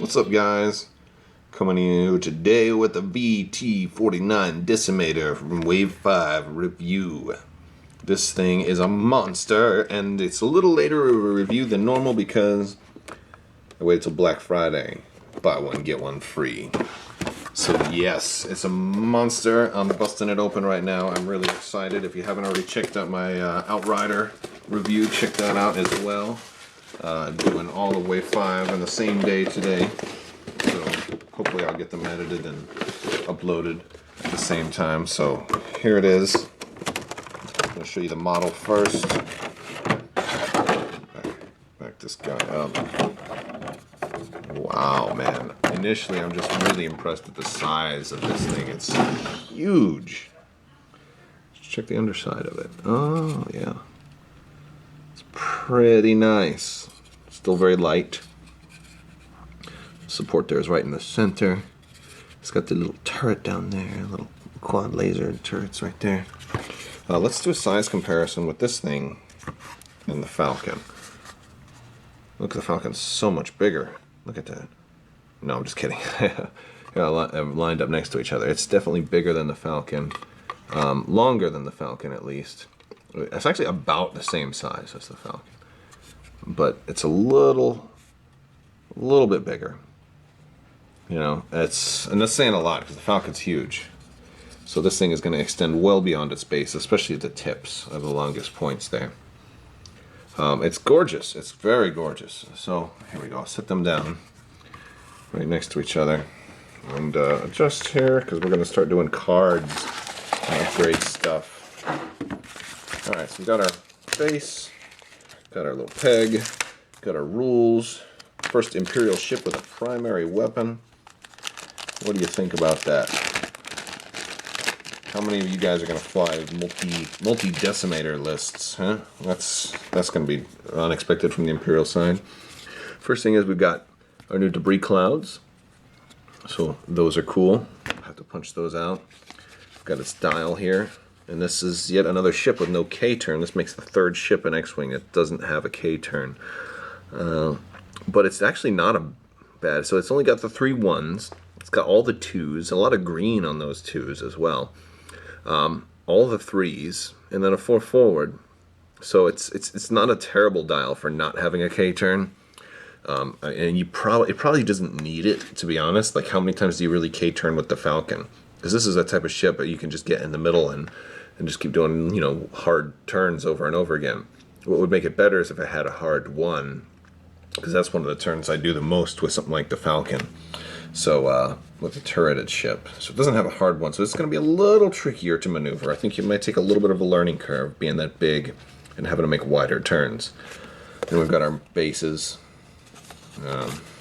What's up, guys? Coming to you today with the VT-49 Decimator from Wave 5 review. This thing is a monster, and it's a little later of a review than normal because I waited till Black Friday. Buy one, get one free. So yes, it's a monster. I'm busting it open right now. I'm really excited. If you haven't already checked out my Outrider review, check that out as well. Doing all the Wave 5 on the same day today. So hopefully I'll get them edited and uploaded at the same time. So here it is. I'm going to show you the model first. Back this guy up. Wow, man. Initially, I'm just really impressed with the size of this thing. It's huge. Let's check the underside of it. Oh, yeah. It's pretty nice. Still very light. Support there is right in the center. It's got the little turret down there, little quad laser turrets right there. Let's do a size comparison with this thing and the Falcon. Look, the Falcon's so much bigger. Look at that. No, I'm just kidding. Lined up next to each other. It's definitely bigger than the Falcon. Longer than the Falcon, at least. It's actually about the same size as the Falcon. But it's a little bit bigger. You know, and that's saying a lot because the Falcon's huge. So this thing is going to extend well beyond its base, especially at the tips of the longest points there. It's gorgeous. It's very gorgeous. So here we go. Set them down right next to each other and adjust here because we're going to start doing cards and upgrade stuff. All right, so we got our base, got our little peg, got our rules. First Imperial ship with a primary weapon. What do you think about that? How many of you guys are going to fly multi-decimator lists, huh? That's going to be unexpected from the Imperial side. First thing is we've got our new debris clouds. So those are cool. I have to punch those out. We've got its dial here. And this is yet another ship with no K-turn. This makes the third ship in X-Wing that doesn't have a K-turn. But it's actually not a bad. So it's only got the 3 1s. It's got all the 2s. A lot of green on those 2s as well. All the 3s, and then a 4 forward. So it's not a terrible dial for not having a K-turn. And it probably doesn't need it, to be honest. Like, how many times do you really K-turn with the Falcon? Because this is that type of ship that you can just get in the middle and just keep doing, you know, hard turns over and over again. What would make it better is if it had a hard 1, because that's one of the turns I do the most with something like the Falcon. So with the turreted ship, so it doesn't have a hard 1, so it's going to be a little trickier to maneuver. I think it might take a little bit of a learning curve being that big and having to make wider turns. And we've got our bases.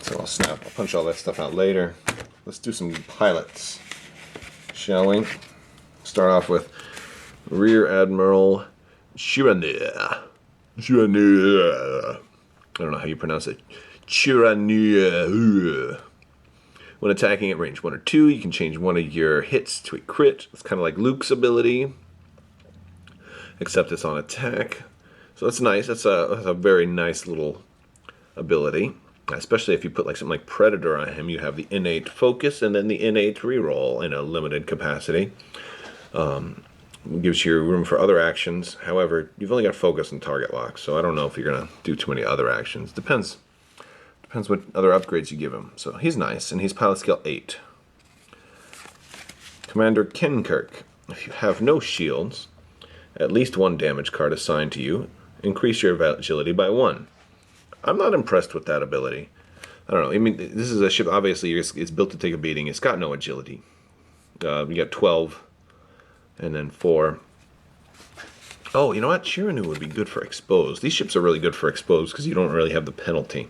So I'll punch all that stuff out later. Let's do some pilots, shall we? Start off with Rear Admiral Chiraneer. I don't know how you pronounce it. Chiraneer. When attacking at range 1 or 2, you can change one of your hits to a crit. It's kind of like Luke's ability, except it's on attack. So that's nice. That's a very nice little ability, especially if you put like something like Predator on him. You have the innate focus and then the innate reroll in a limited capacity. Gives you room for other actions. However, you've only got focus and target lock, so I don't know if you're gonna do too many other actions. Depends what other upgrades you give him. So he's nice, and he's pilot skill 8. Commander Kenkirk. If you have no shields, at least 1 damage card assigned to you, increase your agility by 1. I'm not impressed with that ability. I don't know. I mean, this is a ship, obviously, it's built to take a beating. It's got no agility. You got 12, and then 4. Oh, you know what? Chiranu would be good for exposed. These ships are really good for exposed because you don't really have the penalty.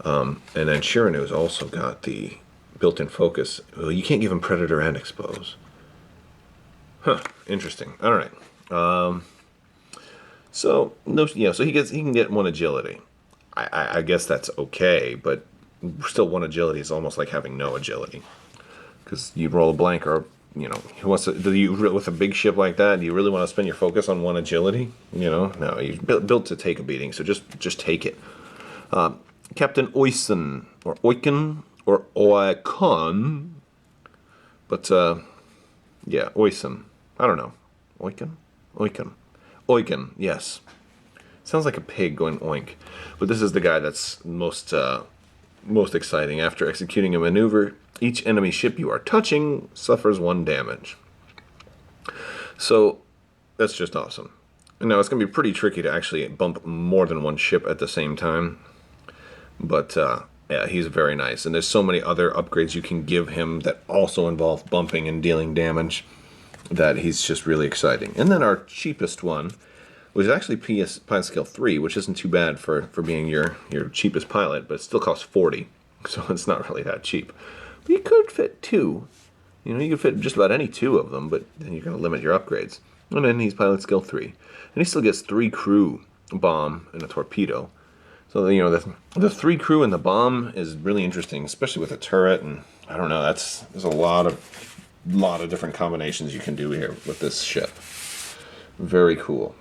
And then Chiranu's also got the built-in focus. Well, you can't give him Predator and Expose. Huh. Interesting. All right. So no, yeah. So he can get 1 agility. I guess that's okay, but still 1 agility is almost like having no agility because you roll a blank, or you know, who wants to? Do you, with a big ship like that, do you really want to spend your focus on 1 agility? You know, no. You're built to take a beating, so just take it. Captain Oysen, or Oiken, or Oikon. But, yeah, Oysen. I don't know. Oiken? Oiken. Oiken, yes. Sounds like a pig going oink. But this is the guy that's most exciting. After executing a maneuver, each enemy ship you are touching suffers 1 damage. So, that's just awesome. Now, it's going to be pretty tricky to actually bump more than 1 ship at the same time. But, yeah, he's very nice. And there's so many other upgrades you can give him that also involve bumping and dealing damage that he's just really exciting. And then our cheapest one, which is actually pilot skill 3, which isn't too bad for being your cheapest pilot, but it still costs 40, so it's not really that cheap. But you could fit 2. You know, you could fit just about any 2 of them, but then you're going to limit your upgrades. And then he's pilot skill 3. And he still gets 3 crew, a bomb, and a torpedo. So, you know, the 3 crew and the bomb is really interesting, especially with a turret, and I don't know, there's a lot of different combinations you can do here with this ship. Very cool.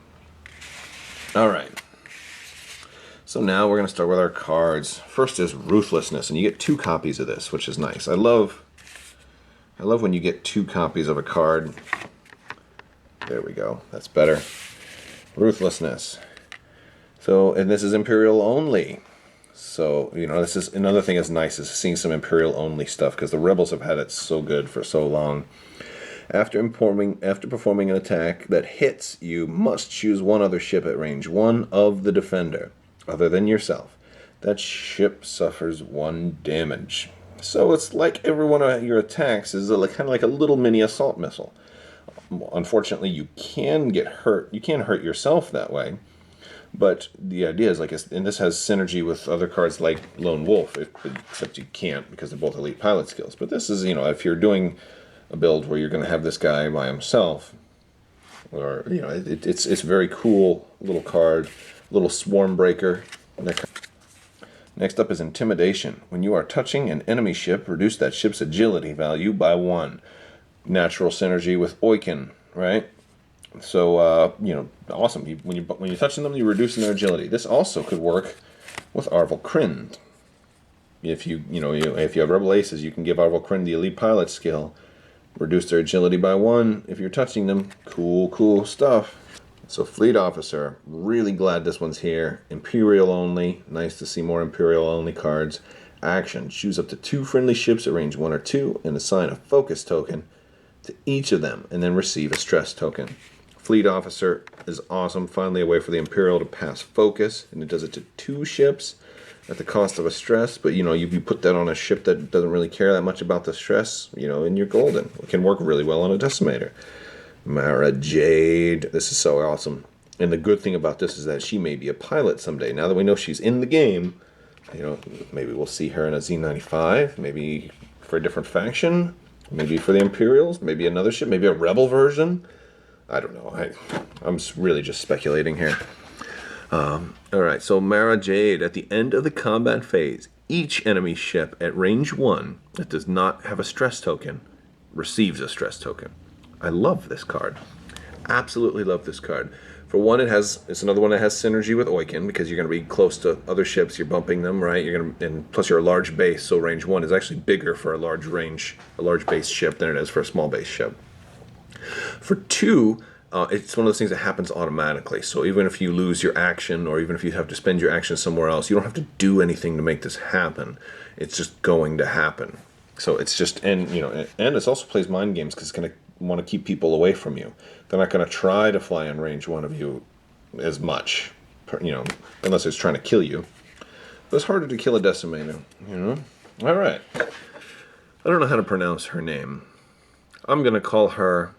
All right. So now we're going to start with our cards. First is Ruthlessness, and you get 2 copies of this, which is nice. I love when you get 2 copies of a card. There we go. That's better. Ruthlessness. So, and this is Imperial only. So, you know, this is another thing that's nice is seeing some Imperial only stuff because the Rebels have had it so good for so long. After performing an attack that hits, you must choose 1 other ship at range 1 of the defender, other than yourself. That ship suffers 1 damage. So it's like every one of your attacks is kind of like a little mini assault missile. Unfortunately, you can get hurt. You can hurt yourself that way. But the idea is, like, and this has synergy with other cards like Lone Wolf, except you can't because they're both elite pilot skills. But this is, you know, if you're doing a build where you're going to have this guy by himself, or, you know, it's very cool little card, little swarm breaker. Next up is Intimidation. When you are touching an enemy ship, reduce that ship's agility value by 1. Natural synergy with Oiken, right? So, you know, awesome. When you're touching them, you're reducing their agility. This also could work with Arvel Krind. If you have Rebel Aces, you can give Arvel Krind the elite pilot skill, reduce their agility by 1 if you're touching them. Cool stuff. So, Fleet Officer, really glad this one's here. Imperial only. Nice to see more Imperial only cards. Action: choose up to 2 friendly ships at range 1 or 2 and assign a focus token to each of them, and then receive a stress token. Fleet Officer is awesome. Finally a way for the Imperial to pass focus, and it does it to 2 ships at the cost of a stress, but you know, you put that on a ship that doesn't really care that much about the stress, you know, and you're golden. It can work really well on a Decimator. Mara Jade, this is so awesome. And the good thing about this is that she may be a pilot someday. Now that we know she's in the game, you know, maybe we'll see her in a Z95, maybe for a different faction, maybe for the Imperials, maybe another ship, maybe a Rebel version. I don't know. I'm really just speculating here. Alright, so Mara Jade. At the end of the combat phase, each enemy ship at range 1 that does not have a stress token receives a stress token. I love this card. Absolutely love this card. For one, it's another one that has synergy with Oiken because you're going to be close to other ships. You're bumping them, right? And plus you're a large base, so range 1 is actually bigger for a large base ship than it is for a small base ship. For 2, it's one of those things that happens automatically. So even if you lose your action, or even if you have to spend your action somewhere else, you don't have to do anything to make this happen. It's just going to happen. So it's just, and it also plays mind games because it's going to want to keep people away from you. They're not going to try to fly in range 1 of you as much, unless it's trying to kill you. But it's harder to kill a Decimator, All right. I don't know how to pronounce her name. I'm going to call her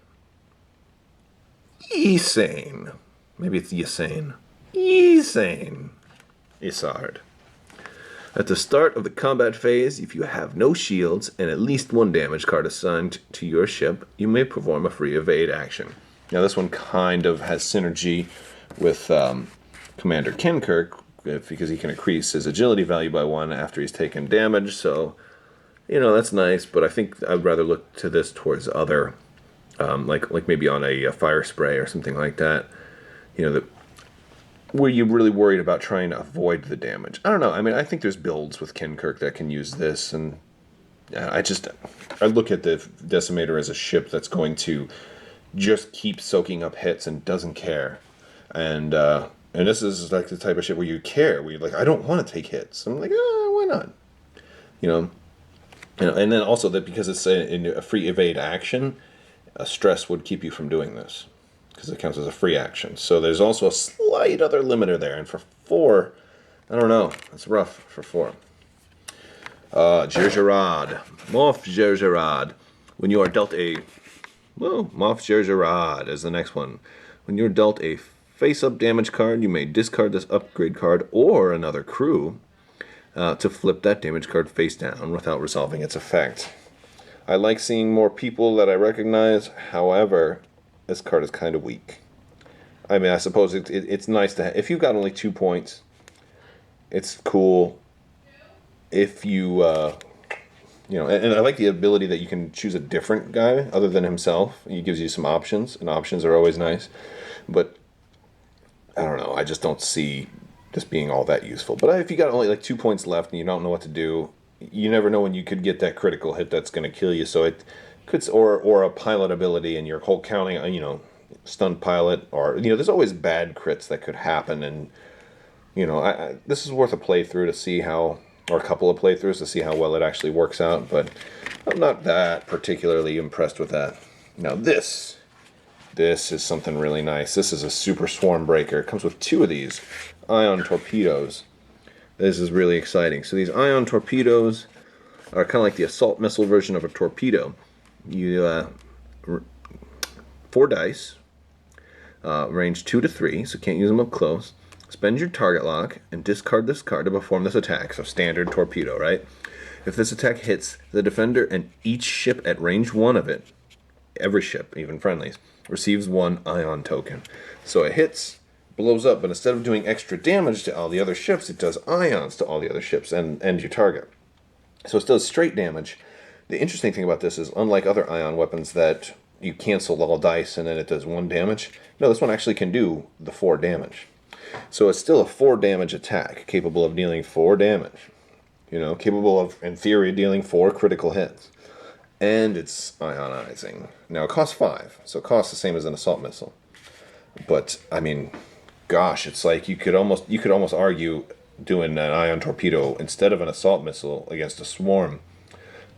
Ysane. Maybe it's Ysane. Ysane. Isard. At the start of the combat phase, if you have no shields and at least 1 damage card assigned to your ship, you may perform a free evade action. Now this one kind of has synergy with Commander Kenkirk, because he can increase his agility value by 1 after he's taken damage, so, that's nice, but I think I'd rather look to this towards other, like maybe on a fire spray or something like that. were you really worried about trying to avoid the damage? I don't know. I mean, I think there's builds with Kinkirk that can use this, and I look at the Decimator as a ship that's going to just keep soaking up hits and doesn't care. And this is like the type of shit where you care, where you're like, I don't want to take hits. I'm like, why not? You know, and then also that because it's a free evade action, a stress would keep you from doing this because it counts as a free action. So there's also a slight other limiter there. And for 4, I don't know. It's rough for 4. Gergerad. Moff Gergerad. When you are dealt a... Well, Moff Gergerad is the next one. When you're dealt a face-up damage card, you may discard this upgrade card or another crew to flip that damage card face down without resolving its effect. I like seeing more people that I recognize. However, this card is kind of weak. I mean, I suppose it's nice to have. If you've got only 2 points, it's cool. If you, and I like the ability that you can choose a different guy other than himself. He gives you some options, and options are always nice. But I don't know. I just don't see this being all that useful. But if you got only like 2 points left and you don't know what to do, you never know when you could get that critical hit that's going to kill you. So it could, or a pilot ability and your whole counting, stunned pilot, or there's always bad crits that could happen. And this is worth a playthrough to see how, or a couple of playthroughs to see how well it actually works out. But I'm not that particularly impressed with that. Now this is something really nice. This is a super swarm breaker. It comes with 2 of these ion torpedoes. This is really exciting. So these ion torpedoes are kind of like the assault missile version of a torpedo. You 4 dice, range 2 to 3, so can't use them up close. Spend your target lock and discard this card to perform this attack. So standard torpedo, right? If this attack hits the defender and each ship at range 1 of it, every ship, even friendlies, receives 1 ion token. So it hits, blows up, but instead of doing extra damage to all the other ships, it does ions to all the other ships and your target. So it does straight damage. The interesting thing about this is, unlike other ion weapons that you cancel all dice and then it does 1 damage, no, this one actually can do the 4 damage. So it's still a 4 damage attack, capable of dealing 4 damage. Capable of, in theory, dealing 4 critical hits. And it's ionizing. Now, it costs 5, so it costs the same as an assault missile. But, I mean, gosh, it's like you could almost argue doing an ion torpedo instead of an assault missile against a swarm.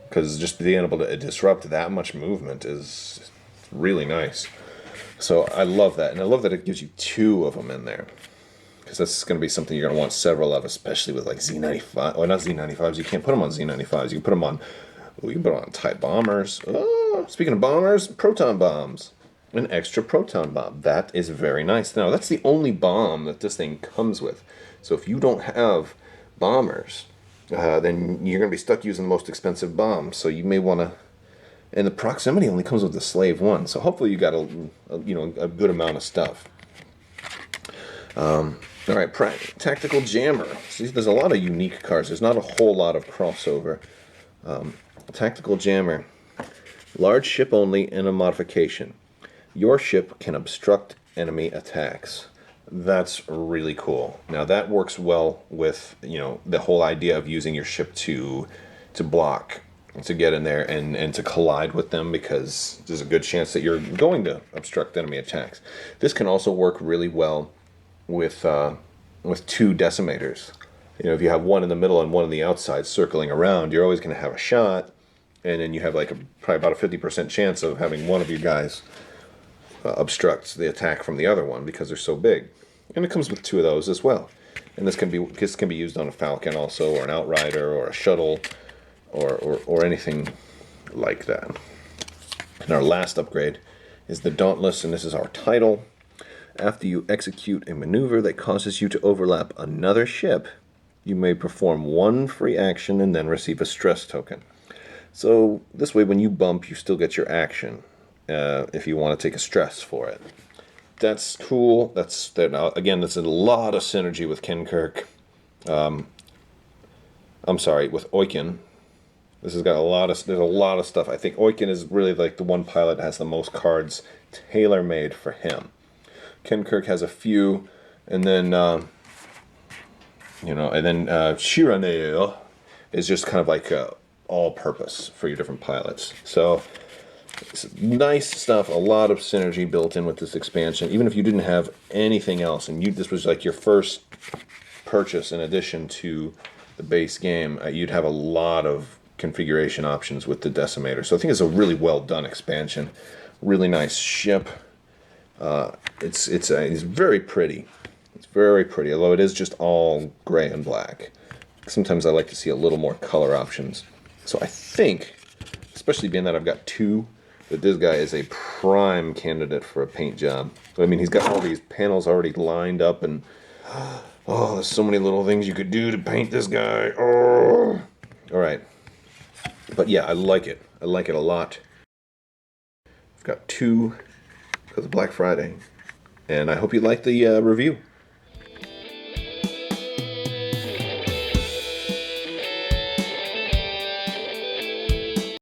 Because just being able to disrupt that much movement is really nice. So I love that. And I love that it gives you 2 of them in there. Because that's going to be something you're going to want several of, especially with like Z95. Or not Z95s, you can't put them on Z95s. You can put them on... you can put it on TIE bombers. Oh, speaking of bombers, proton bombs. An extra proton bomb. That is very nice. Now, that's the only bomb that this thing comes with. So if you don't have bombers, then you're going to be stuck using the most expensive bomb. So you may want to... And the proximity only comes with the Slave 1. So hopefully you got a good amount of stuff. All right, Tactical Jammer. See, there's a lot of unique cards. There's not a whole lot of crossover. Tactical Jammer. Large ship only and a modification. Your ship can obstruct enemy attacks. That's really cool. Now that works well with the whole idea of using your ship to block, to get in there and to collide with them, because there's a good chance that you're going to obstruct enemy attacks. This can also work really well with 2 Decimators. If you have one in the middle and one on the outside circling around, you're always going to have a shot, and then you have like probably about a 50% chance of having one of you guys obstruct the attack from the other one because they're so big. And it comes with 2 of those as well. And this can be used on a Falcon also, or an Outrider, or a shuttle, or anything like that. And our last upgrade is the Dauntless, and this is our title. After you execute a maneuver that causes you to overlap another ship, you may perform 1 free action and then receive a stress token. So this way, when you bump, you still get your action if you want to take a stress for it. That's cool. Again, that's a lot of synergy with Kinkirk. I'm sorry, with Oiken. This has got there's a lot of stuff. I think Oiken is really like the one pilot that has the most cards tailor-made for him. Kinkirk has a few And then, Shiranail is just kind of like all-purpose for your different pilots. So, it's nice stuff, a lot of synergy built in with this expansion. Even if you didn't have anything else, and this was like your first purchase in addition to the base game, you'd have a lot of configuration options with the Decimator. So I think it's a really well done expansion. Really nice ship. It's very pretty. It's very pretty, although it is just all gray and black. Sometimes I like to see a little more color options. So I think, especially being that I've got two, that this guy is a prime candidate for a paint job. I mean, he's got all these panels already lined up, and oh, there's so many little things you could do to paint this guy. Oh. All right. But yeah, I like it. I like it a lot. I've got two because of Black Friday. And I hope you like the review.